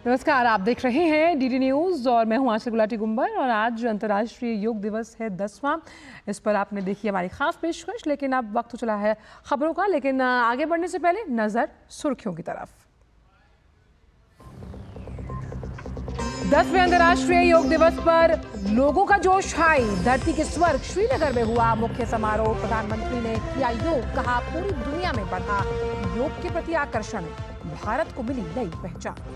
नमस्कार, आप देख रहे हैं डीडी न्यूज़ और मैं हूं आशा गुलाटी गुंबर। और आज अंतर्राष्ट्रीय योग दिवस है 10वां। इस पर आपने देखी हमारी खास पेशकश। लेकिन अब वक्त तो चला है खबरों का। लेकिन आगे बढ़ने से पहले नजर सुर्खियों की तरफ। 10वें अंतर्राष्ट्रीय योग दिवस पर लोगों का जोश हाई। धरती के स्वर्ग श्रीनगर में हुआ मुख्य समारोह। प्रधानमंत्री ने किया योग, कहा पूरी दुनिया में बढ़ा योग के प्रति आकर्षण, भारत को मिली नई पहचान।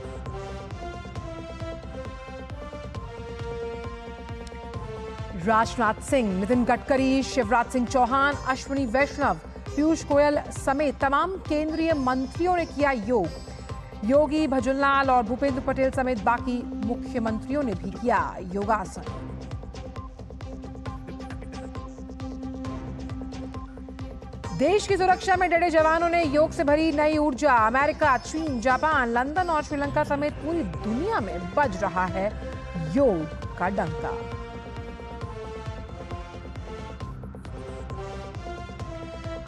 राजनाथ सिंह, नितिन गडकरी, शिवराज सिंह चौहान, अश्विनी वैष्णव, पीयूष गोयल समेत तमाम केंद्रीय मंत्रियों ने किया योग। योगी भजनलाल और भूपेंद्र पटेल समेत बाकी मुख्यमंत्रियों ने भी किया योगासन। देश की सुरक्षा में डटे जवानों ने योग से भरी नई ऊर्जा। अमेरिका, चीन, जापान, लंदन और श्रीलंका समेत पूरी दुनिया में बज रहा है योग का डंका।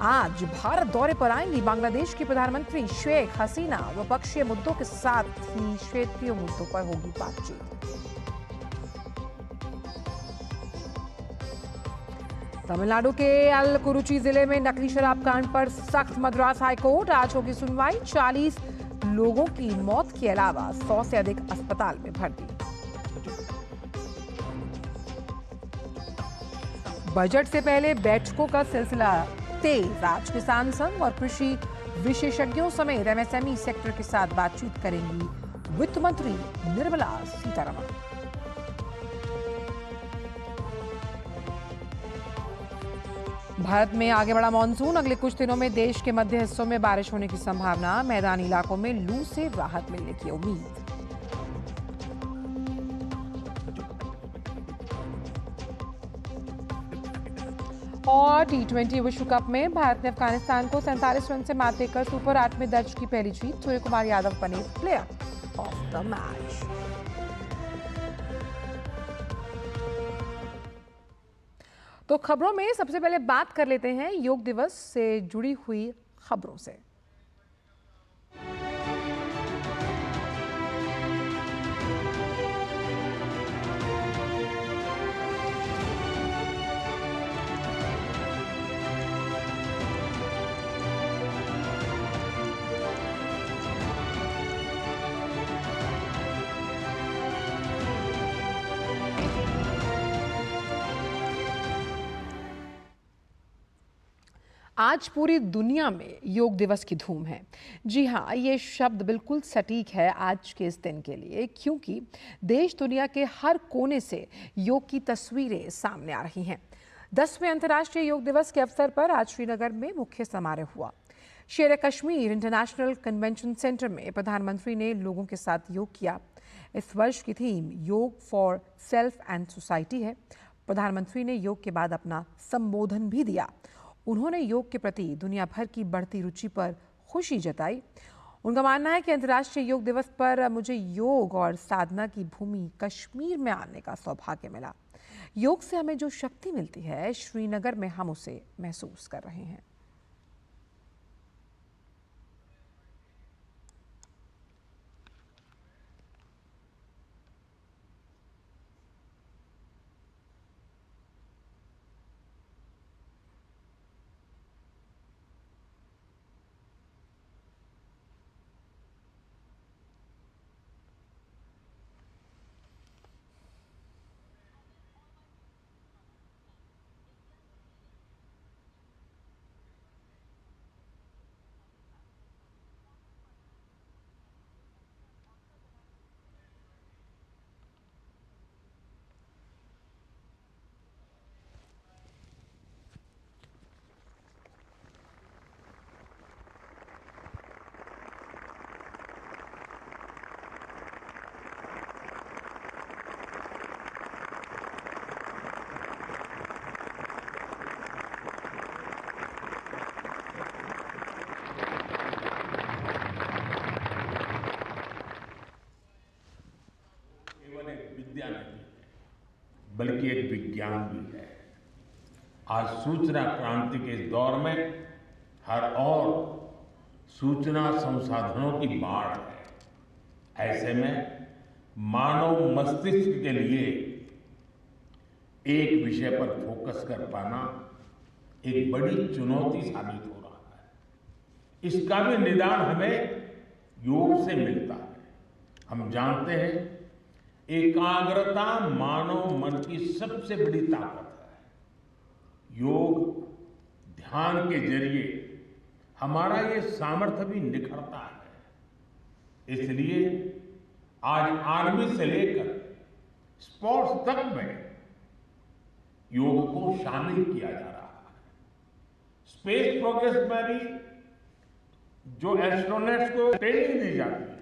आज भारत दौरे पर आएंगी बांग्लादेश की प्रधानमंत्री शेख हसीना। द्विपक्षीय मुद्दों के साथ ही क्षेत्रीय मुद्दों पर होगी बातचीत। तमिलनाडु के अलकुरुची जिले में नकली शराब कांड पर सख्त मद्रास हाईकोर्ट। आज होगी सुनवाई। 40 लोगों की मौत के अलावा 100 से अधिक अस्पताल में भर्ती। बजट से पहले बैठकों का सिलसिला तेज। आज किसान संघ और कृषि विशेषज्ञों समेत एमएसएमई सेक्टर के साथ बातचीत करेंगी वित्त मंत्री निर्मला सीतारमण। भारत में आगे बढ़ा मानसून। अगले कुछ दिनों में देश के मध्य हिस्सों में बारिश होने की संभावना। मैदानी इलाकों में लू से राहत मिलने की उम्मीद। और टी20 विश्व कप में भारत ने अफगानिस्तान को 47 रन से मात देकर सुपर 8 में दर्ज की पहली जीत। सूर्य कुमार यादव बने प्लेयर ऑफ द मैच। तो खबरों में सबसे पहले बात कर लेते हैं योग दिवस से जुड़ी हुई खबरों से। आज पूरी दुनिया में योग दिवस की धूम है। जी हाँ, ये शब्द बिल्कुल सटीक है आज के इस दिन के लिए, क्योंकि देश दुनिया के हर कोने से योग की तस्वीरें सामने आ रही हैं। 10वें अंतर्राष्ट्रीय योग दिवस के अवसर पर आज श्रीनगर में मुख्य समारोह हुआ। शेर कश्मीर इंटरनेशनल कन्वेंशन सेंटर में प्रधानमंत्री ने लोगों के साथ योग किया। इस वर्ष की थीम योग फॉर सेल्फ एंड सोसाइटी है। प्रधानमंत्री ने योग के बाद अपना संबोधन भी दिया। उन्होंने योग के प्रति दुनिया भर की बढ़ती रुचि पर खुशी जताई। उनका मानना है कि अंतर्राष्ट्रीय योग दिवस पर मुझे योग और साधना की भूमि कश्मीर में आने का सौभाग्य मिला। योग से हमें जो शक्ति मिलती है, श्रीनगर में हम उसे महसूस कर रहे हैं। विद्या नहीं बल्कि एक विज्ञान भी है। आज सूचना क्रांति के इस दौर में हर ओर सूचना संसाधनों की बाढ़ है। ऐसे में मानव मस्तिष्क के लिए एक विषय पर फोकस कर पाना एक बड़ी चुनौती साबित हो रहा है। इसका भी निदान हमें योग से मिलता है। हम जानते हैं एकाग्रता मानव मन की सबसे बड़ी ताकत है। योग ध्यान के जरिए हमारा ये सामर्थ्य भी निखरता है। इसलिए आज आर्मी से लेकर स्पोर्ट्स तक में योग को शामिल किया जा रहा है। स्पेस प्रोग्रेस में भी जो एस्ट्रोनॉट्स को ट्रेनिंग दी जाती है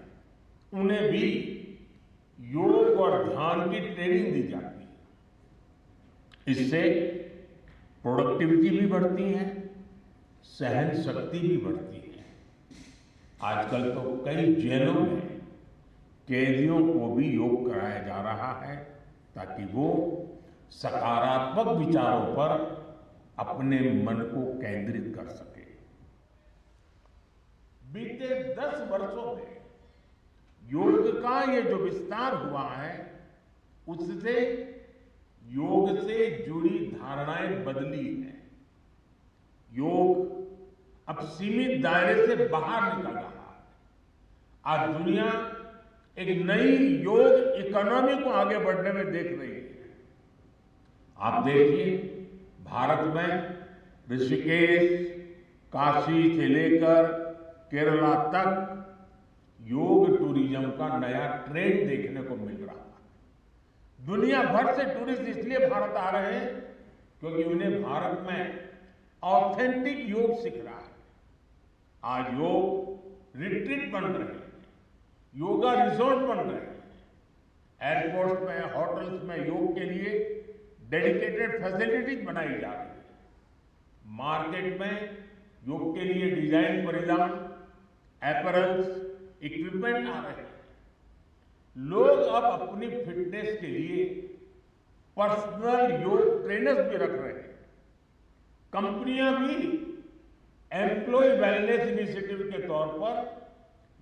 उन्हें भी योग और ध्यान की ट्रेनिंग दी जाती है। इससे प्रोडक्टिविटी भी बढ़ती है, सहन शक्ति भी बढ़ती है। आजकल तो कई जेलों में कैदियों को भी योग कराया जा रहा है ताकि वो सकारात्मक विचारों पर अपने मन को केंद्रित कर सके। बीते 10 वर्षों में योग का ये जो विस्तार हुआ है उससे योग से जुड़ी धारणाएं बदली हैं। योग अब सीमित दायरे से बाहर निकल रहा है। आज दुनिया एक नई योग इकोनॉमी को आगे बढ़ने में देख रही है। आप देखिए भारत में ऋषिकेश, काशी से लेकर केरला तक योग टूरिज्म का नया ट्रेंड देखने को मिल रहा है। दुनिया भर से टूरिस्ट इसलिए भारत आ रहे हैं क्योंकि उन्हें भारत में ऑथेंटिक योग सीख रहा है। आज योग रिट्रीट बन रहे हैं, योगा रिसोर्ट बन रहे हैं। एयरपोर्ट में, होटल्स में योग के लिए डेडिकेटेड फैसिलिटीज बनाई जा रही है। मार्केट में योग के लिए डिजाइन परिधान, अपैरल्स, इक्विपमेंट आ रहे हैं। लोग अब अपनी फिटनेस के लिए पर्सनल योग ट्रेनर्स भी रख रहे हैं। कंपनियां भी एम्प्लॉय वेलनेस इनिशिएटिव के तौर पर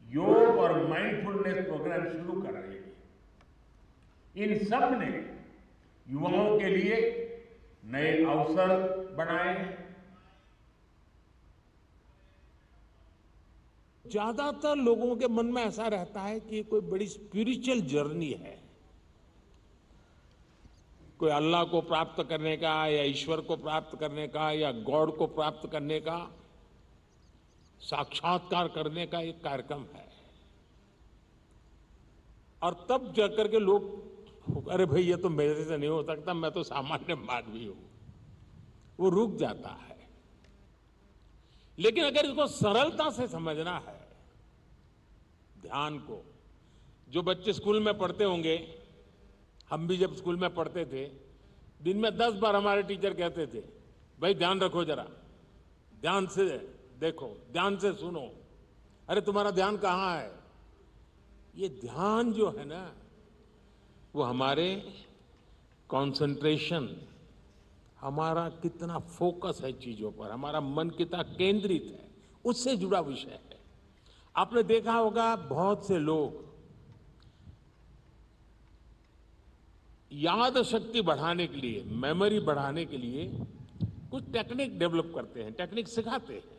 योग और माइंडफुलनेस प्रोग्राम शुरू कर रही है। इन सब ने युवाओं के लिए नए अवसर बनाए हैं। ज्यादातर लोगों के मन में ऐसा रहता है कि कोई बड़ी स्पिरिचुअल जर्नी है, कोई अल्लाह को प्राप्त करने का या ईश्वर को प्राप्त करने का या गॉड को प्राप्त करने का, साक्षात्कार करने का एक कार्यक्रम है। और तब जाकर के लोग, अरे भाई ये तो मेरे से नहीं हो सकता, मैं तो सामान्य मानवी हूं, वो रुक जाता है। लेकिन अगर इसको सरलता से समझना है, ध्यान को, जो बच्चे स्कूल में पढ़ते होंगे, हम भी जब स्कूल में पढ़ते थे, दिन में 10 बार हमारे टीचर कहते थे, भाई ध्यान रखो जरा, ध्यान से देखो, ध्यान से सुनो, अरे तुम्हारा ध्यान कहाँ है। ये ध्यान जो है ना, वो हमारे कंसंट्रेशन, हमारा कितना फोकस है चीजों पर, हमारा मन कितना केंद्रित है, उससे जुड़ा विषय है। आपने देखा होगा बहुत से लोग याद शक्ति बढ़ाने के लिए, मेमोरी बढ़ाने के लिए कुछ टेक्निक डेवलप करते हैं, टेक्निक सिखाते हैं,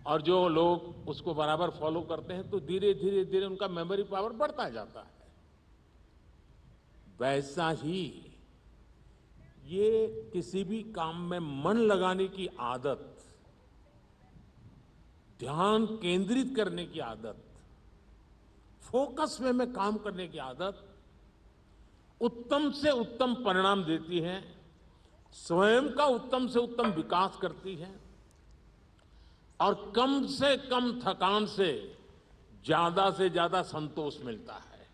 और जो लोग उसको बराबर फॉलो करते हैं तो धीरे धीरे धीरे उनका मेमोरी पावर बढ़ता जाता है। वैसा ही ये किसी भी काम में मन लगाने की आदत, ध्यान केंद्रित करने की आदत, फोकस में काम करने की आदत उत्तम से उत्तम परिणाम देती है, स्वयं का उत्तम से उत्तम विकास करती है और कम से कम थकान से ज्यादा संतोष मिलता है।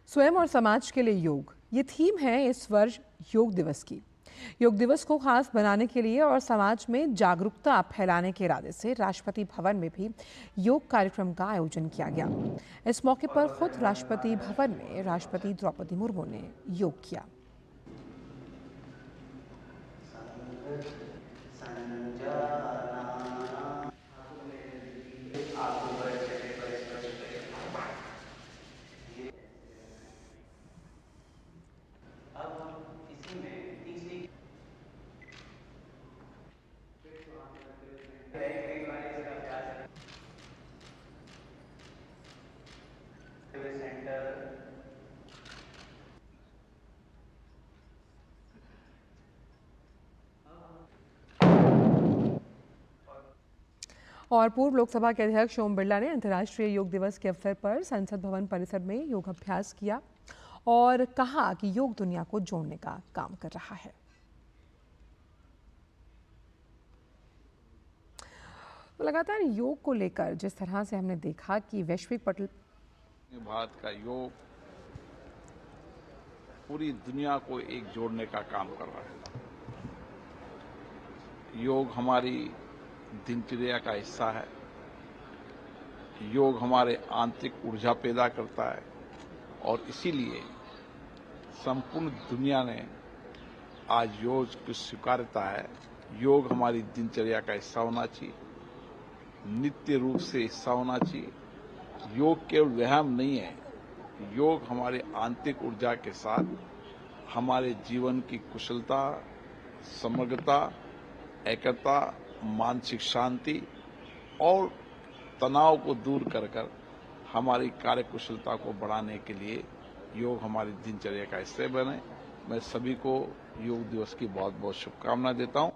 स्वयं और समाज के लिए योग, ये थीम है इस वर्ष योग दिवस की। योग दिवस को खास बनाने के लिए और समाज में जागरूकता फैलाने के इरादे से राष्ट्रपति भवन में भी योग कार्यक्रम का आयोजन किया गया। इस मौके पर खुद राष्ट्रपति भवन में राष्ट्रपति द्रौपदी मुर्मू ने योग किया। और पूर्व लोकसभा के अध्यक्ष ओम बिरला ने अंतर्राष्ट्रीय योग दिवस के अवसर पर संसद भवन परिसर में योगाभ्यास किया और कहा कि योग दुनिया को जोड़ने का काम कर रहा है। लगातार योग को लेकर जिस तरह से हमने देखा कि वैश्विक पटल भारत का योग पूरी दुनिया को एक जोड़ने का काम कर रहा है। योग हमारी दिनचर्या का हिस्सा है। योग हमारे आंतरिक ऊर्जा पैदा करता है और इसीलिए संपूर्ण दुनिया ने आज योग की स्वीकार्यता है। योग हमारी दिनचर्या का हिस्सा होना चाहिए, नित्य रूप से हिस्सा होना चाहिए। योग केवल व्यायाम नहीं है, योग हमारे आंतरिक ऊर्जा के साथ हमारे जीवन की कुशलता, समग्रता, एकता, मानसिक शांति और तनाव को दूर कर हमारी कार्य कुशलता को बढ़ाने के लिए योग हमारी दिनचर्या का हिस्सा बने। मैं सभी को योग दिवस की बहुत बहुत शुभकामनाएं देता हूं।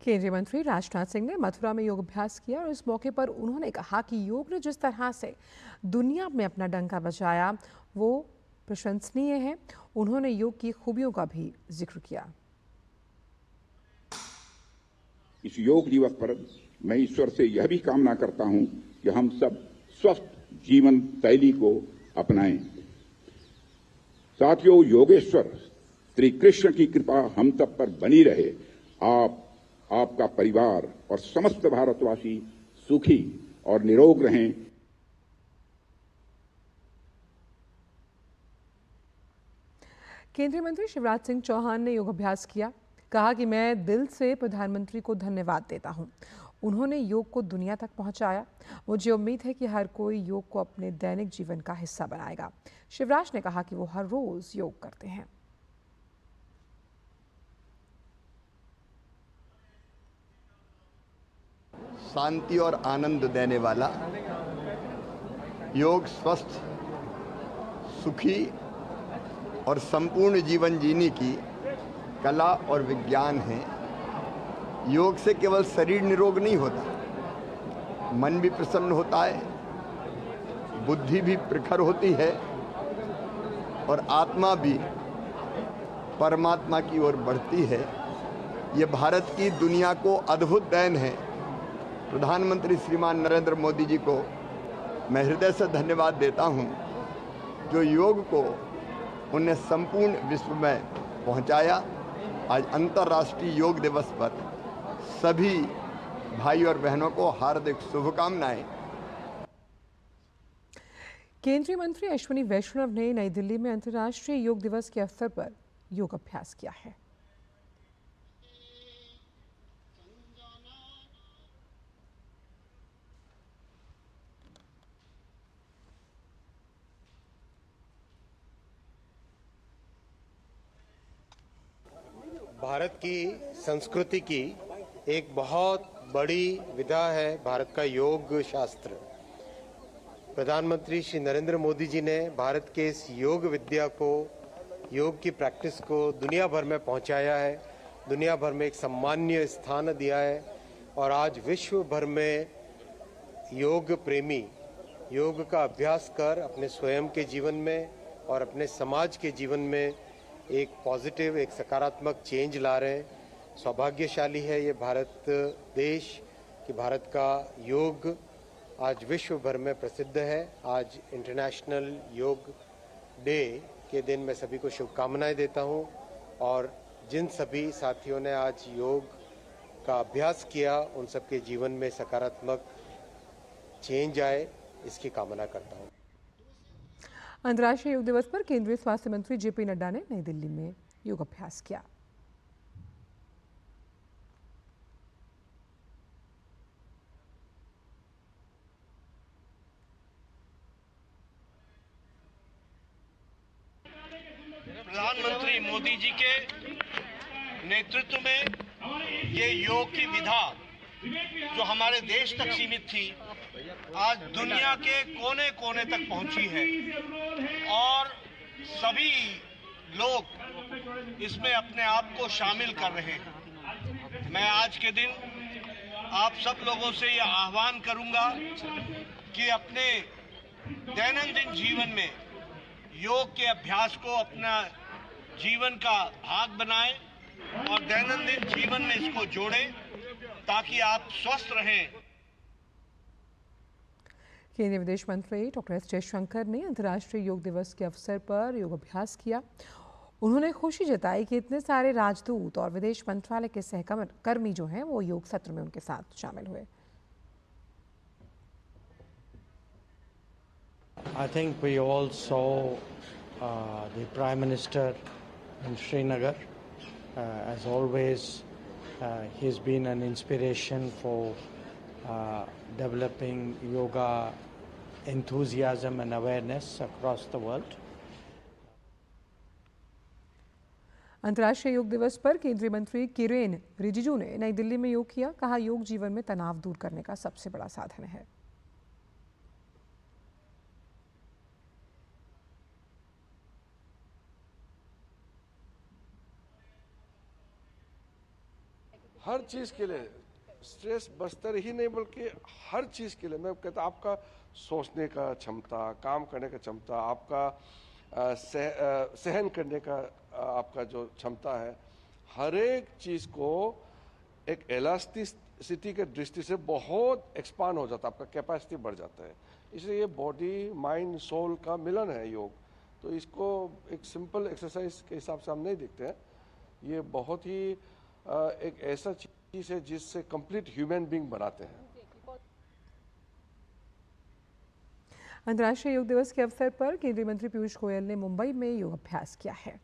केंद्रीय मंत्री राजनाथ सिंह ने मथुरा में योग अभ्यास किया और इस मौके पर उन्होंने कहा कि योग ने जिस तरह से दुनिया में अपना डंका बजाया वो प्रशंसनीय है। उन्होंने योग की खूबियों का भी जिक्र किया। इस योग दिवस पर मैं ईश्वर से यह भी कामना करता हूं कि हम सब स्वस्थ जीवन शैली को अपनाएं। साथियों, योगेश्वर श्री कृष्ण की कृपा हम सब पर बनी रहे। आपका परिवार और समस्त भारतवासी सुखी और निरोग रहें। केंद्रीय मंत्री शिवराज सिंह चौहान ने योगाभ्यास किया। कहा कि मैं दिल से प्रधानमंत्री को धन्यवाद देता हूं। उन्होंने योग को दुनिया तक पहुंचाया। मुझे उम्मीद है कि हर कोई योग को अपने दैनिक जीवन का हिस्सा बनाएगा। शिवराज ने कहा कि वो हर रोज योग करते हैं। शांति और आनंद देने वाला योग स्वस्थ, सुखी और संपूर्ण जीवन जीने की कला और विज्ञान है। योग से केवल शरीर निरोग नहीं होता, मन भी प्रसन्न होता है, बुद्धि भी प्रखर होती है और आत्मा भी परमात्मा की ओर बढ़ती है। ये भारत की दुनिया को अद्भुत देन है। प्रधानमंत्री श्रीमान नरेंद्र मोदी जी को मैं हृदय से धन्यवाद देता हूं, जो योग को उन्हें संपूर्ण विश्व में पहुंचाया। आज अंतर्राष्ट्रीय योग दिवस पर सभी भाई और बहनों को हार्दिक शुभकामनाएं। केंद्रीय मंत्री अश्विनी वैष्णव ने नई दिल्ली में अंतर्राष्ट्रीय योग दिवस के अवसर पर योग अभ्यास किया है। भारत की संस्कृति की एक बहुत बड़ी विधा है भारत का योग शास्त्र। प्रधानमंत्री श्री नरेंद्र मोदी जी ने भारत के इस योग विद्या को, योग की प्रैक्टिस को दुनिया भर में पहुंचाया है, दुनिया भर में एक सम्मानीय स्थान दिया है और आज विश्व भर में योग प्रेमी योग का अभ्यास कर अपने स्वयं के जीवन में और अपने समाज के जीवन में एक पॉजिटिव, एक सकारात्मक चेंज ला रहे हैं। सौभाग्यशाली है ये भारत देश कि भारत का योग आज विश्व भर में प्रसिद्ध है। आज इंटरनेशनल योग डे के दिन मैं सभी को शुभकामनाएं देता हूं और जिन सभी साथियों ने आज योग का अभ्यास किया उन सबके जीवन में सकारात्मक चेंज आए, इसकी कामना करता हूं। अंतर्राष्ट्रीय योग दिवस पर केंद्रीय स्वास्थ्य मंत्री जेपी नड्डा ने नई दिल्ली में योग अभ्यास किया। प्रधानमंत्री मोदी जी के नेतृत्व में ये योग की विधा जो हमारे देश तक सीमित थी, आज दुनिया के कोने कोने तक पहुंची है और सभी लोग इसमें अपने आप को शामिल कर रहे हैं। मैं आज के दिन आप सब लोगों से यह आह्वान करूंगा कि अपने दैनंदिन जीवन में योग के अभ्यास को अपना जीवन का भाग बनाएं और दैनंदिन जीवन में इसको जोड़ें ताकि आप स्वस्थ रहें। केंद्रीय विदेश मंत्री डॉक्टर एस जयशंकर ने अंतर्राष्ट्रीय योग दिवस के अवसर पर योग अभ्यास किया। उन्होंने खुशी जताई कि इतने सारे राजदूत और विदेश मंत्रालय के सहकर्मी जो हैं वो योग सत्र में उनके साथ शामिल हुए। I think we all saw the Prime Minister in Srinagar. As always, he's been an inspiration for developing yoga enthusiasm and awareness across the world. अंतर्राष्ट्रीय योग दिवस पर केंद्रीय मंत्री किरेन रिजिजू ने नई दिल्ली में योग किया। कहा, योग जीवन में तनाव दूर करने का सबसे बड़ा साधन है। हर चीज के लिए स्ट्रेस बस्तर ही नहीं बल्कि हर चीज के लिए मैं कहता आपका सोचने का क्षमता, काम करने का क्षमता, आपका सहन करने का आपका जो क्षमता है, हर एक चीज को एक इलास्टिसिटी के दृष्टि से बहुत एक्सपांड हो जाता है, आपका कैपेसिटी बढ़ जाता है। इसलिए ये बॉडी माइंड सोल का मिलन है योग। तो इसको एक सिंपल एक्सरसाइज के हिसाब से हम नहीं देखते हैं, ये बहुत ही एक ऐसा चीज है जिससे कंप्लीट ह्यूमन बीइंग बनाते हैं। अंतर्राष्ट्रीय योग दिवस के अवसर पर केंद्रीय मंत्री पीयूष गोयल ने मुंबई में योग अभ्यास किया है।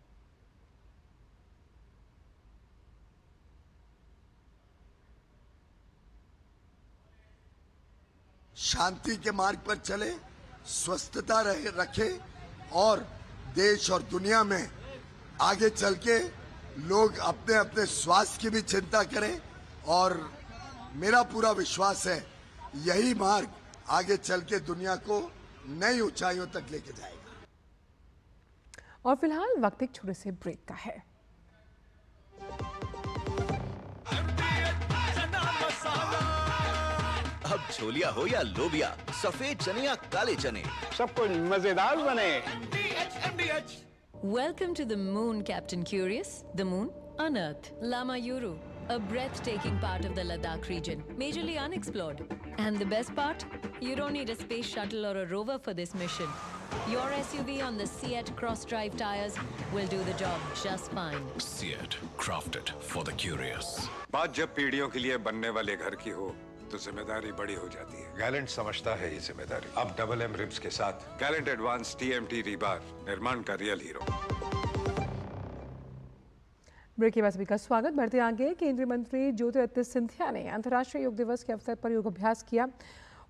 शांति के मार्ग पर चले, स्वस्थता रखे और देश और दुनिया में आगे चल के लोग अपने अपने स्वास्थ्य की भी चिंता करें और मेरा पूरा विश्वास है यही मार्ग आगे चल के दुनिया को नई ऊंचाइयों तक लेके जाएगा। और फिलहाल वक्त एक छोटे से ब्रेक का है। अब छोलिया हो या लोबिया, सफेद चने या काले चने, सब कुछ मजेदार बने। Welcome to the moon, Captain Curious. The moon, unearthed. Lama Yuru, a breathtaking part of the Ladakh region, majorly unexplored. And the best part? You don't need a space shuttle or a rover for this mission. Your SUV on the Seat cross-drive tires will do the job just fine. Seat, crafted for the curious. बात जब पीढ़ियों के लिए बनने वाले घर की हो तो जिम्मेदारी बड़ी हो जाती है। गैलेंट समझता है ये जिम्मेदारी। अब डबल एम रिब्स के साथ गैलेंट एडवांस TMT रीबार, निर्माण का रियल हीरो। ब्रेक के बाद सभी का स्वागत। बढ़ते आगे, केंद्रीय मंत्री ज्योतिरादित्य सिंधिया ने अंतर्राष्ट्रीय योग दिवस के अवसर पर योग अभ्यास किया।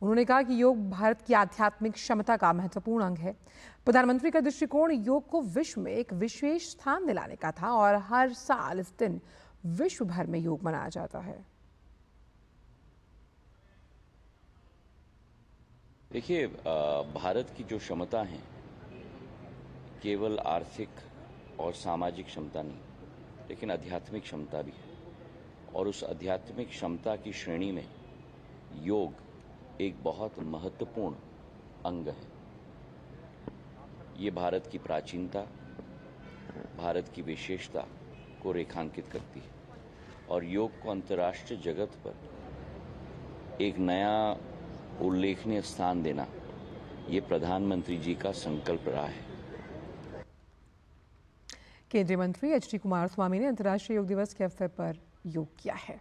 उन्होंने कहा कि योग भारत की आध्यात्मिक क्षमता का महत्वपूर्ण अंग है। प्रधानमंत्री का दृष्टिकोण योग को विश्व में एक विशेष स्थान दिलाने का था और हर साल इस दिन विश्व भर में योग मनाया जाता है। देखिए, भारत की जो क्षमता है केवल आर्थिक और सामाजिक क्षमता नहीं, लेकिन आध्यात्मिक क्षमता भी है। और उस आध्यात्मिक क्षमता की श्रेणी में योग एक बहुत महत्वपूर्ण अंग है। ये भारत की प्राचीनता, भारत की विशेषता को रेखांकित करती है और योग को अंतर्राष्ट्रीय जगत पर एक नया उल्लेखनीय स्थान देना, ये प्रधानमंत्री जी का संकल्प रहा है। केंद्रीय मंत्री HD कुमारस्वामी ने अंतर्राष्ट्रीय योग दिवस के अवसर पर योग किया है।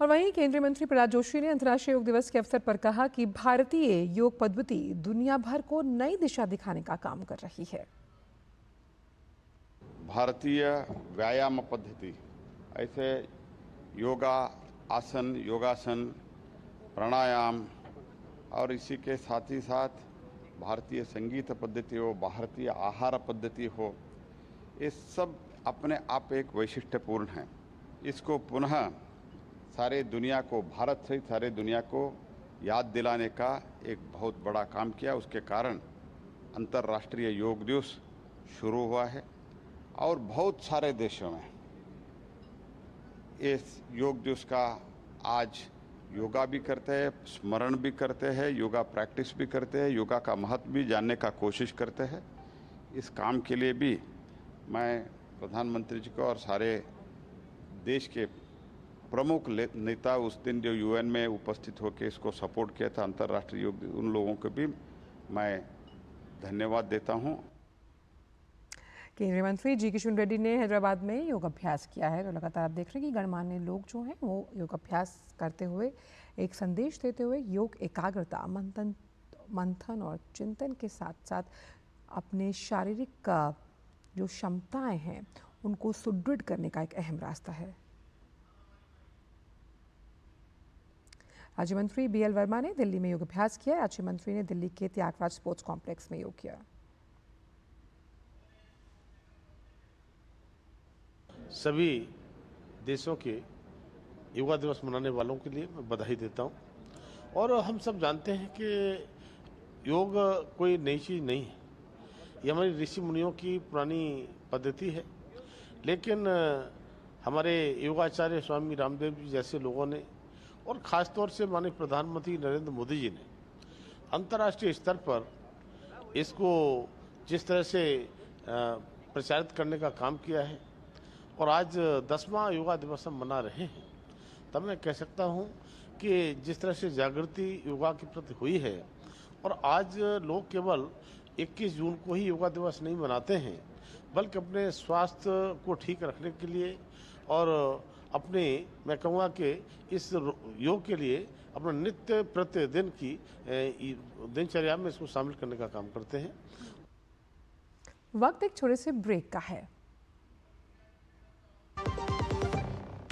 और वहीं केंद्रीय मंत्री प्रहलाद जोशी ने अंतर्राष्ट्रीय योग दिवस के अवसर पर कहा कि भारतीय योग पद्धति दुनिया भर को नई दिशा दिखाने का काम कर रही है। भारतीय व्यायाम पद्धति ऐसे योगा आसन, योगासन, प्राणायाम और इसी के साथ ही साथ भारतीय संगीत पद्धति हो, भारतीय आहार पद्धति हो, ये सब अपने आप एक वैशिष्ट्यपूर्ण है। इसको पुनः सारे दुनिया को, भारत सहित सारे दुनिया को याद दिलाने का एक बहुत बड़ा काम किया। उसके कारण अंतर्राष्ट्रीय योग दिवस शुरू हुआ है और बहुत सारे देशों में इस योग दिवस का आज योगा भी करते हैं, स्मरण भी करते हैं, योगा प्रैक्टिस भी करते हैं, योगा का महत्व भी जानने का कोशिश करते हैं। इस काम के लिए भी मैं प्रधानमंत्री जी को और सारे देश के प्रमुख नेता उस दिन जो यूएन में उपस्थित होकर इसको सपोर्ट किया था अंतर्राष्ट्रीय योग, उन लोगों को भी मैं धन्यवाद देता हूं। केंद्रीय मंत्री जी किशन रेड्डी ने हैदराबाद में योग अभ्यास किया है। तो लगातार आप देख रहे हैं कि गणमान्य लोग जो हैं वो योग अभ्यास करते हुए एक संदेश देते हुए योग एकाग्रता, मंथन और चिंतन के साथ साथ अपने शारीरिक जो क्षमताएं हैं उनको सुदृढ़ करने का एक अहम रास्ता है। राज्य मंत्री BL वर्मा ने दिल्ली में योग अभ्यास किया। राज्य मंत्री ने दिल्ली के त्यागराज स्पोर्ट्स कॉम्प्लेक्स में योग किया। सभी देशों के योगा दिवस मनाने वालों के लिए मैं बधाई देता हूं। और हम सब जानते हैं कि योग कोई नई चीज़ नहीं है, ये हमारी ऋषि मुनियों की पुरानी पद्धति है। लेकिन हमारे योगाचार्य स्वामी रामदेव जी जैसे लोगों ने और ख़ास तौर से माननीय प्रधानमंत्री नरेंद्र मोदी जी ने अंतर्राष्ट्रीय स्तर पर इसको जिस तरह से प्रचारित करने का काम किया है और आज 10वां योगा दिवस हम मना रहे हैं, तब मैं कह सकता हूं कि जिस तरह से जागृति योगा के प्रति हुई है और आज लोग केवल 21 जून को ही योगा दिवस नहीं मनाते हैं, बल्कि अपने स्वास्थ्य को ठीक रखने के लिए और अपने मैं कहूँगा कि इस योग के लिए अपना नित्य प्रतिदिन की दिनचर्या में इसको शामिल करने का काम करते हैं। वक्त एक छोटे से ब्रेक का है।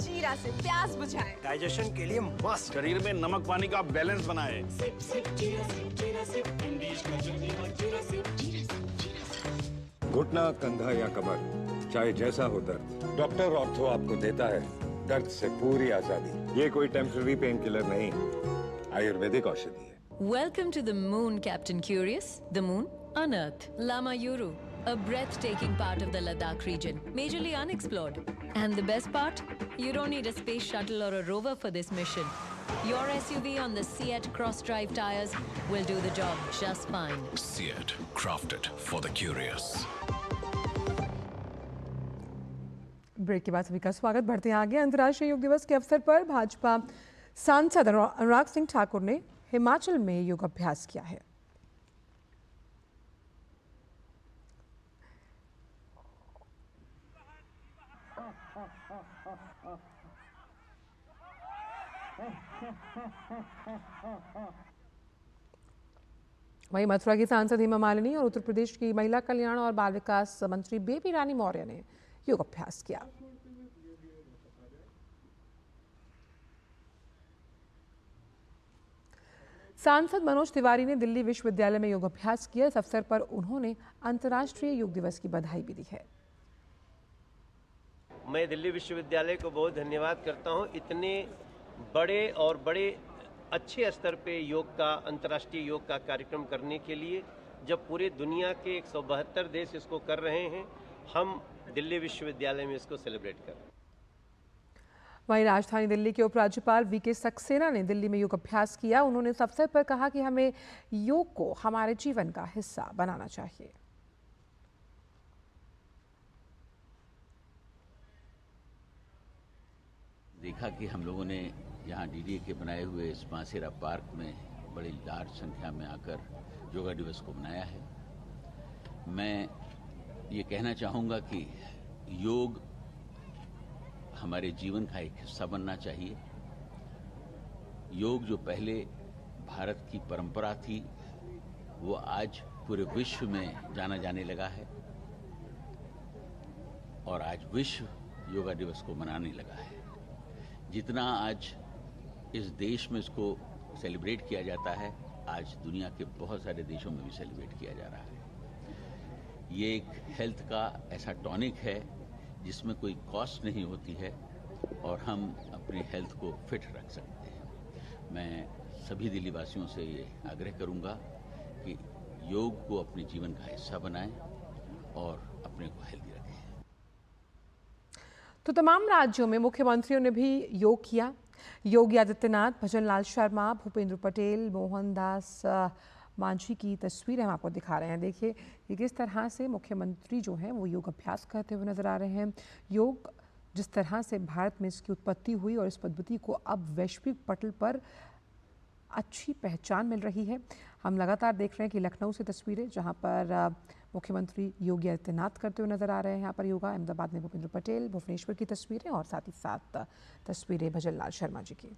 जीरा से प्यास बुझाएं, डाइजेशन के लिए मस्त, शरीर में नमक पानी का बैलेंस बनाए। सिप सिप जीरा सिप, जीरा सिप, इंडीज का जल्दी और जीरा सिप, जीरा सिप, जीरा सिप। घुटना, कंधा या कमर, चाहे जैसा हो दर्द, डॉक्टर ऑर्थो आपको देता है दर्द से पूरी आजादी। ये कोई टेम्पररी पेन किलर नहीं, आयुर्वेदिक औषधि है। Welcome to the moon, Captain Curious. The moon, unearthed. Lama Yuru, a breathtaking part of the Ladakh region, majorly unexplored. And the best part? You don't need a space shuttle or a rover for this mission. Your SUV on the Seat cross-drive tires will do the job just fine. Seat, crafted for the curious. Break के बाद सभी का स्वागत। बढ़ते हैं आगे। अंतर्राष्ट्रीय योग दिवस के अवसर पर भाजपा सांसद अनुराग सिंह ठाकुर ने हिमाचल में योग अभ्यास किया है। वहीं मथुरा की सांसद हेमा मालिनी और उत्तर प्रदेश की महिला कल्याण और बाल विकास मंत्री बेबी रानी मौर्य ने योग अभ्यास किया। सांसद मनोज तिवारी ने दिल्ली विश्वविद्यालय में योग अभ्यास किया। इस अवसर पर उन्होंने अंतर्राष्ट्रीय योग दिवस की बधाई भी दी है। मैं दिल्ली विश्वविद्यालय को बहुत धन्यवाद करता हूं, इतने बड़े अच्छे स्तर पे योग का, अंतर्राष्ट्रीय योग का कार्यक्रम करने के लिए। जब पूरे दुनिया के 172 देश इसको कर रहे हैं, हम दिल्ली विश्वविद्यालय में इसको सेलिब्रेट कर रहे हैं। वहीं राजधानी दिल्ली के उपराज्यपाल VK सक्सेना ने दिल्ली में योग अभ्यास किया। उन्होंने इस अवसर पर कहा कि हमें योग को हमारे जीवन का हिस्सा बनाना चाहिए। देखा कि हम लोगों ने यहाँ DDA के बनाए हुए इस मासेरा पार्क में बड़ी लार्ज संख्या में आकर योगा दिवस को मनाया है। मैं ये कहना चाहूँगा कि योग हमारे जीवन का एक हिस्सा बनना चाहिए। योग जो पहले भारत की परंपरा थी, वो आज पूरे विश्व में जाना जाने लगा है और आज विश्व योगा दिवस को मनाने लगा है। जितना आज इस देश में इसको सेलिब्रेट किया जाता है, आज दुनिया के बहुत सारे देशों में भी सेलिब्रेट किया जा रहा है। ये एक हेल्थ का ऐसा टॉनिक है जिसमें कोई कॉस्ट नहीं होती है और हम अपनी हेल्थ को फिट रख सकते हैं। मैं सभी दिल्ली वासियों से ये आग्रह करूंगा कि योग को अपने जीवन का हिस्सा बनाएं और अपने को हेल्दी रखें। तो तमाम राज्यों में मुख्यमंत्रियों ने भी योग किया। योगी आदित्यनाथ, भजनलाल शर्मा, भूपेंद्र पटेल, मोहनदास मांझी की तस्वीरें हम आपको दिखा रहे हैं। देखिए कि किस तरह से मुख्यमंत्री जो हैं वो योग अभ्यास करते हुए नजर आ रहे हैं। योग जिस तरह से भारत में इसकी उत्पत्ति हुई और इस पद्धति को अब वैश्विक पटल पर अच्छी पहचान मिल रही है। हम लगातार देख रहे हैं कि लखनऊ से तस्वीरें जहां पर मुख्यमंत्री योगी आदित्यनाथ करते हुए नजर आ रहे हैं यहाँ पर योगा। अहमदाबाद में भूपेंद्र पटेल, भुवनेश्वर की तस्वीरें और साथ ही साथ तस्वीरें भजनलाल शर्मा जी की।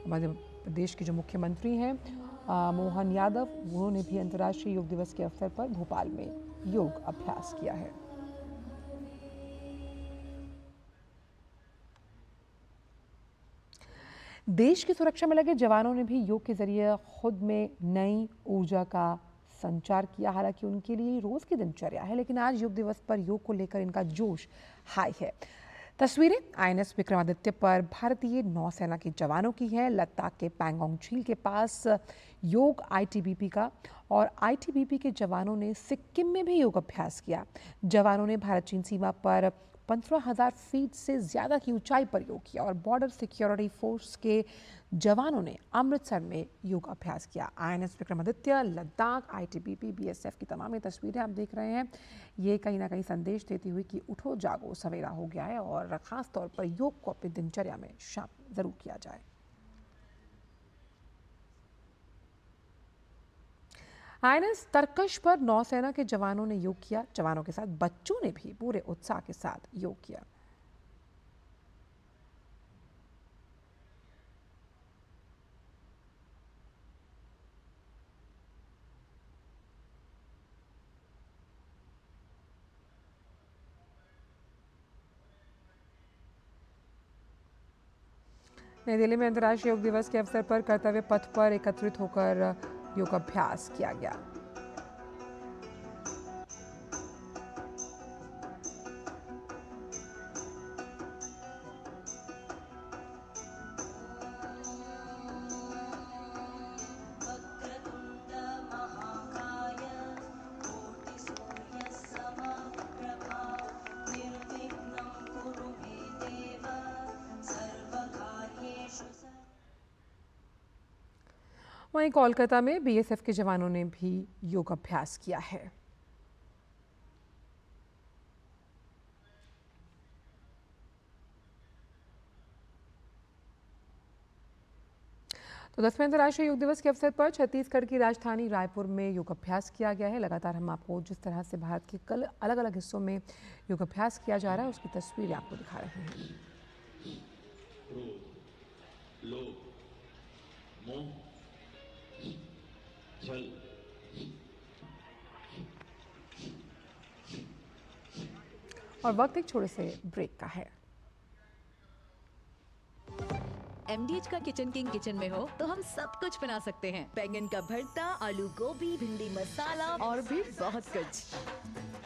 मध्य प्रदेश के जो मुख्यमंत्री हैं मोहन यादव, उन्होंने भी अंतर्राष्ट्रीय योग दिवस के अवसर पर भोपाल में योग अभ्यास किया है। देश की सुरक्षा में लगे जवानों ने भी योग के जरिए खुद में नई ऊर्जा का संचार किया। हालांकि उनके लिए रोज की दिनचर्या है, लेकिन आज योग दिवस पर योग को लेकर इनका जोश हाई है। तस्वीरें आईएनएस विक्रमादित्य पर भारतीय नौसेना के जवानों की हैं। लद्दाख के पैंगोंग झील के पास योग आईटीबीपी का, और आईटीबीपी के जवानों ने सिक्किम में भी योग अभ्यास किया। जवानों ने भारत चीन सीमा पर 15,000 फीट से ज़्यादा की ऊंचाई पर योग किया और बॉर्डर सिक्योरिटी फोर्स के जवानों ने अमृतसर में योग अभ्यास किया। INS Vikramaditya, Ladakh, ITBP, BSF की तमाम ये तस्वीरें आप देख रहे हैं। ये कहीं ना कहीं संदेश देती हुई कि उठो जागो, सवेरा हो गया है और ख़ास तौर पर योग को अपनी दिनचर्या में शामिल ज़रूर किया जाए। आईएनएस तरकश पर नौसेना के जवानों ने योग किया। जवानों के साथ बच्चों ने भी पूरे उत्साह के साथ योग किया। नई दिल्ली में अंतर्राष्ट्रीय योग दिवस के अवसर पर कर्तव्य पथ पर एकत्रित होकर योग अभ्यास किया गया। वहीं कोलकाता में बीएसएफ के जवानों ने भी योग अभ्यास किया है। तो 10वें अंतर्राष्ट्रीय योग दिवस के अवसर पर छत्तीसगढ़ की राजधानी रायपुर में योग अभ्यास किया गया है। लगातार हम आपको जिस तरह से भारत के कल अलग अलग हिस्सों में योग अभ्यास किया जा रहा है उसकी तस्वीरें आपको दिखा रहे हैं। और वक्त एक छोटे से ब्रेक का है। MDH का किचन किंग किचन में हो तो हम सब कुछ बना सकते हैं। बैंगन का भरता, आलू गोभी, भिंडी मसाला और भी बहुत कुछ।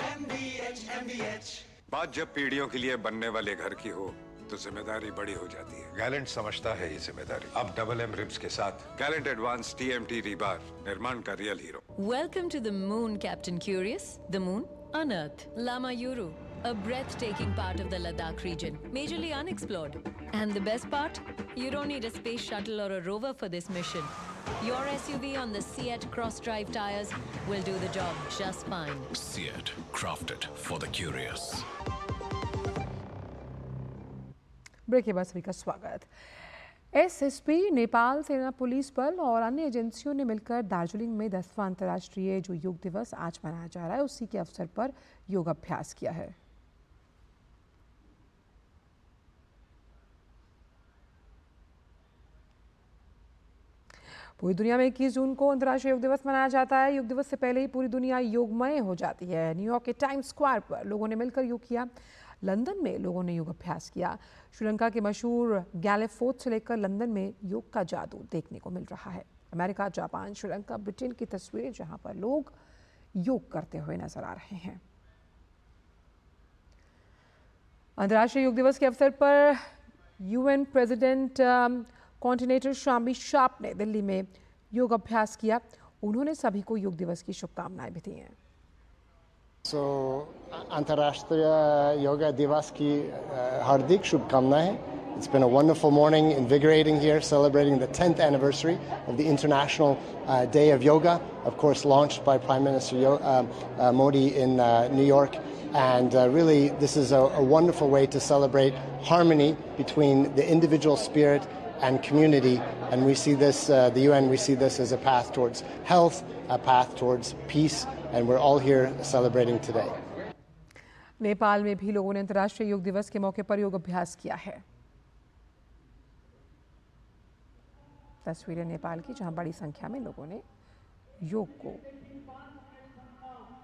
MDH। बात जब पीढ़ियों के लिए बनने वाले घर की हो तो जिम्मेदारी बड़ी हो जाती है। गैलेंट समझता है ये जिम्मेदारी। अब MM रिब्स के साथ गैलेंट एडवांस TMT रीबार निर्माण का real hero. Welcome to the moon, Captain Curious. The moon, unearthed. Lama Yuru, a breathtaking part of the Ladakh region, majorly unexplored. And the best part? You don't need a space shuttle or a rover for this mission. Your SUV on the Seat cross-drive tires will do the job just fine. Seat, crafted for the curious. Break के बाद सभी का स्वागत। SSP, Nepal सेना police बल और अन्य एजेंसियों ने मिलकर दार्जिलिंग में 10वां अंतर्राष्ट्रीय जो योग दिवस आज मनाया जा रहा है उसी के अवसर पर योग अभ्यास किया है। पूरी दुनिया में 21 जून को अंतर्राष्ट्रीय योग दिवस मनाया जाता है। योग दिवस से पहले ही पूरी दुनिया योगमय हो जाती है। न्यूयॉर्क के टाइम्स स्क्वायर पर लोगों ने मिलकर योग किया। लंदन में लोगों ने योग अभ्यास किया। श्रीलंका के मशहूर गैले फोर्ट से लेकर लंदन में योग का जादू देखने को मिल रहा है। अमेरिका, जापान, श्रीलंका, ब्रिटेन की तस्वीरें जहां पर लोग योग करते हुए नजर आ रहे हैं। अंतर्राष्ट्रीय योग दिवस के अवसर पर UN president coordinator Shami sharp ने दिल्ली में योग अभ्यास किया। उन्होंने सभी को योग दिवस की शुभकामनाएं भी दी हैं। अंतर्राष्ट्रीय योगा दिवस की हार्दिक शुभकामनाएं। It's been a wonderful morning, invigorating here, celebrating the 10th anniversary of the International Day of Yoga, of course launched by Prime Minister Modi in New York. And really, this is a wonderful way to celebrate harmony between the individual spirit and community. And we see this, the UN, we see this as a path towards health, a path towards peace, and we're all here celebrating today. Nepal में भी लोगों ने अंतर्राष्ट्रीय योग दिवस के मौके पर योग अभ्यास किया है। तस्वीरें नेपाल की, जहां बड़ी संख्या में लोगों ने योग को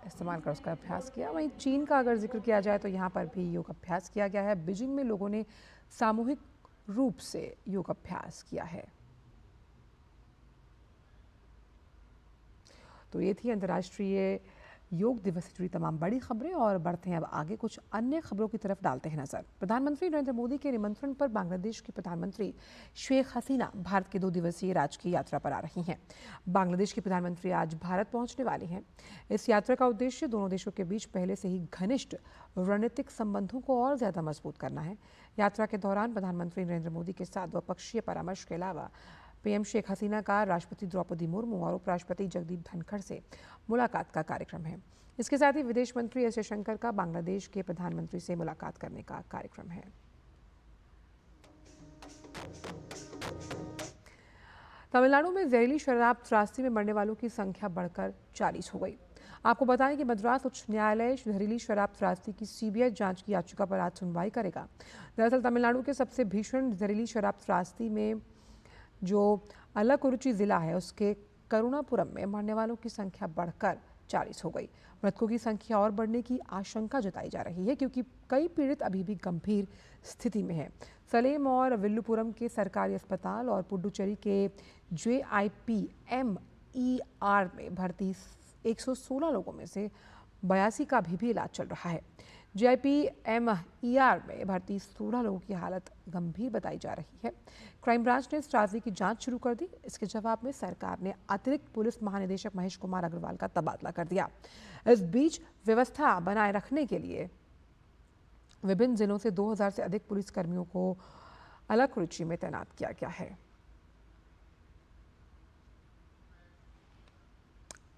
इस्तेमाल कर उसका अभ्यास किया। वहीं चीन का अगर जिक्र किया जाए तो यहाँ पर भी योग अभ्यास किया गया है। बीजिंग में लोगों ने सामूहिक रूप से योग अभ्यास किया है। तो ये थी अंतर्राष्ट्रीय योग दिवस से जुड़ी तमाम बड़ी खबरें और बढ़ते हैं अब आगे कुछ अन्य खबरों की तरफ डालते हैं नजर। प्रधानमंत्री नरेंद्र मोदी के निमंत्रण पर बांग्लादेश की प्रधानमंत्री शेख हसीना भारत की 2 दिवसीय राजकीय यात्रा पर आ रही हैं। बांग्लादेश की प्रधानमंत्री आज भारत पहुंचने वाली हैं। इस यात्रा का उद्देश्य दोनों देशों के बीच पहले से ही घनिष्ठ रणनीतिक संबंधों को और ज्यादा मजबूत करना है। यात्रा के दौरान प्रधानमंत्री नरेंद्र मोदी के साथ द्विपक्षीय परामर्श के अलावा पीएम शेख हसीना का राष्ट्रपति द्रौपदी मुर्मू और उपराष्ट्रपति जगदीप धनखड़ से मुलाकात का कार्यक्रम है। इसके साथ ही विदेश मंत्री एस जयशंकर का बांग्लादेश के प्रधानमंत्री से मुलाकात करने का कार्यक्रम है। तमिलनाडु में जहरीली शराब त्रासदी में मरने वालों की संख्या बढ़कर 40 हो गई। आपको बताएं कि मद्रास उच्च न्यायालय जहरीली शराब त्रासदी की सीबीआई जांच की याचिका पर आज सुनवाई करेगा। दरअसल तमिलनाडु के सबसे भीषण जहरीली शराब त्रासदी में जो अलकुरुचि जिला है उसके करुणापुरम में मरने वालों की संख्या बढ़कर 40 हो गई। मृतकों की संख्या और बढ़ने की आशंका जताई जा रही है क्योंकि कई पीड़ित अभी भी गंभीर स्थिति में हैं। सलेम और विल्लुपुरम के सरकारी अस्पताल और पुडुचेरी के JIPMER में भर्ती 116 लोगों में से 82 का अभी भी इलाज चल रहा है। JIPMER में भर्ती 16 लोगों की हालत गंभीर बताई जा रही है। क्राइम ब्रांच ने इस त्रासदी की जांच शुरू कर दी। इसके जवाब में सरकार ने अतिरिक्त पुलिस महानिदेशक महेश कुमार अग्रवाल का तबादला कर दिया। इस बीच व्यवस्था बनाए रखने के लिए विभिन्न जिलों से 2000 से अधिक पुलिस कर्मियों को अलकुरुचि में तैनात किया गया है।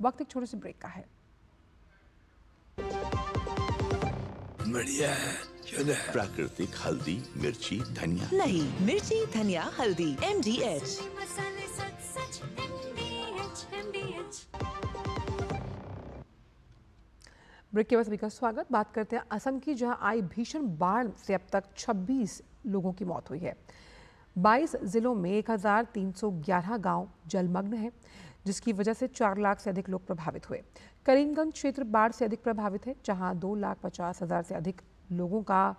वक्त एक छोटे से ब्रेक का है। बढ़िया है, प्राकृतिक हल्दी, मिर्ची, धनिया नहीं, मिर्ची, धनिया, हल्दी, MDH। ब्रेक के बाद सभी का स्वागत। बात करते हैं असम की, जहां आई भीषण बाढ़ से अब तक 26 लोगों की मौत हुई है। 22 जिलों में 1311 गांव जलमग्न हैं, जिसकी वजह से 4 लाख से अधिक लोग प्रभावित हुए। करीमगंज क्षेत्र बाढ़ से अधिक प्रभावित है, जहां 2,50,000 से अधिक लोगों का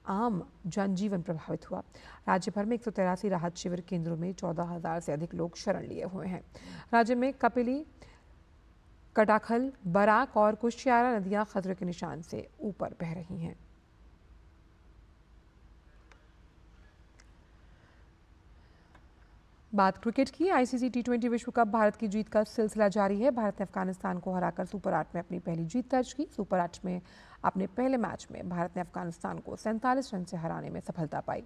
आम जनजीवन प्रभावित हुआ। राज्य भर में 183 राहत शिविर केंद्रों में 14,000 से अधिक लोग शरण लिए हुए हैं। राज्य में कपिली, कटाखल, बराक और कुश्यारा नदियां खतरे के निशान से ऊपर बह रही हैं। बात क्रिकेट की। आईसीसी T20 विश्व कप भारत की जीत का सिलसिला जारी है। भारत ने अफगानिस्तान को हराकर सुपर 8 में अपनी पहली जीत दर्ज की। सुपर 8 में अपने पहले मैच में भारत ने अफगानिस्तान को 47 रन से हराने में सफलता पाई।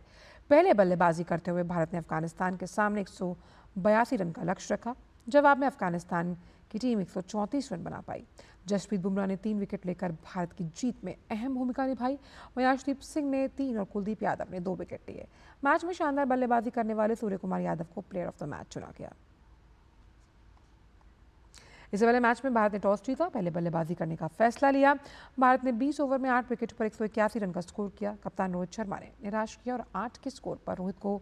पहले बल्लेबाजी करते हुए भारत ने अफगानिस्तान के सामने 182 रन का लक्ष्य रखा। जवाब में अफगानिस्तान की टीम 134 रन बना पाई। जसप्रीत बुमराह ने 3 विकेट लेकर भारत की जीत में अहम भूमिका निभाई। वहीं अर्शदीप सिंह ने 3 और कुलदीप यादव ने 2 विकेट लिए। मैच में शानदार बल्लेबाजी करने वाले सूर्य कुमार यादव को प्लेयर ऑफ द मैच चुना गया। इससे पहले मैच में भारत ने टॉस जीता, पहले बल्लेबाजी करने का फैसला लिया। भारत ने 20 ओवर में 8 विकेट पर 181 रन का स्कोर किया। कप्तान रोहित शर्मा ने निराश किया और 8 के स्कोर पर रोहित को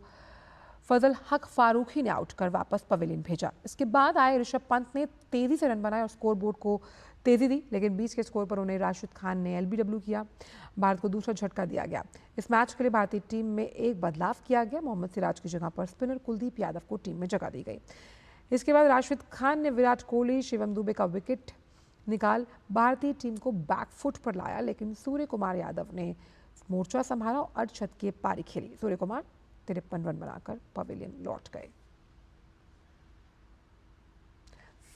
फजल हक फारूकी ने आउट कर वापस पवेलियन भेजा। इसके बाद आए ऋषभ पंत ने तेजी से रन बनाए और स्कोरबोर्ड को तेजी दी, लेकिन 20 के स्कोर पर उन्हें राशिद खान ने LBW किया। भारत को दूसरा झटका दिया गया। इस मैच के लिए भारतीय टीम में एक बदलाव किया गया। मोहम्मद सिराज की जगह पर स्पिनर कुलदीप यादव को टीम में जगह दी गई। इसके बाद राशिद खान ने विराट कोहली, शिवम दुबे का विकेट निकाल भारतीय टीम को बैकफुट पर लाया, लेकिन सूर्य कुमार यादव ने मोर्चा संभाला और अर्धशत की पारी खेली। सूर्य कुमार 53 रन बनाकर पवेलियन लौट गए।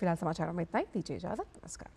फिलहाल समाचारों में इतना ही। दीजिए इजाजत। नमस्कार।